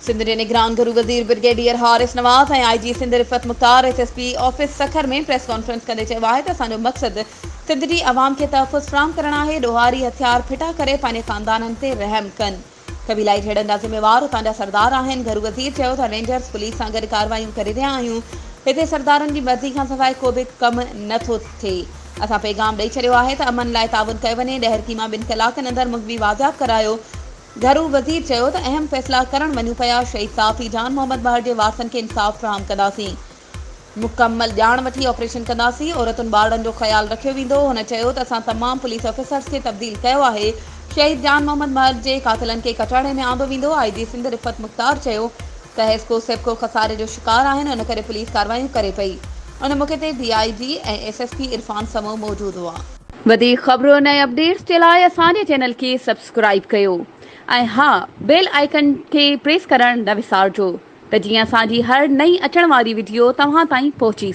सिंध जे निगरान गुरू वज़ीर ब्रिगेडियर हारिस नवाज़ ऐं IG Sindh Rifat Mukhtar SSP office Sukkur में प्रेस कॉन्फ्रेंस कंदे चयो आहे त असांजो मक़सदु सिंध जी आवाम खे तहफ़ुज़ फ़राहम करणु आहे। ॾोहारी हथियार फिटा करे पंहिंजे ख़ानदाननि ते रहम कनि। क़बीलाई झड़नि जा ज़िम्मेवार उतां जा सरदार आहिनि। गुरू वज़ीर चयो त रेंजर्स पुलिस सां गॾु कार्रवाइयूं करे रहिया आहियूं। हिते सरदारनि जी मर्ज़ी खां सवाइ को बि कमु नथो थिए। असां पैगाम ॾेई छॾियो आहे त अमन लाइ ताउन कयो वञे। ॾहरकी मां 2 कलाकनि अंदरि मुग़वी वाज़ियाब करायो। गुरू वज़ीर चयो त अहम फ़ैसिला करणु वञूं पिया। शहीद साफ़ी जान मोहम्मद बहर जे वारसनि खे इंसाफ़ फ़राहम कंदासीं। मुकमल ॼाण वठी ऑपरेशन कंदासीं। औरतुनि ॿारनि जो ख़्यालु रखियो वेंदो। हुन चयो त असां तमामु पुलिस ऑफिसर्स खे तब्दील कयो आहे। शहीद जान मोहम्मद बहर जे कातिलनि खे कटहरे में आंदो वेंदो। IG सिंध रिफ़त मुख़्तार चयो त हेस्को सेप्को खसारे जो शिकार आहिनि। उन करे पुलिस कार्रवाइयूं करे पई। उन मौक़े ते DIG ऐं SSP इरफान समो मौजूदु हुआ। वधीक ख़बरुनि ऐं अपडेट्स जे लाइ असांजे चैनल खे सब्सक्राइब कयो ऐं हा, बेल आइकन खे प्रेस करणु न विसारिजो त जीअं असांजी हर नई अचण वारी वीडियो तव्हां ताईं पहुची सघे।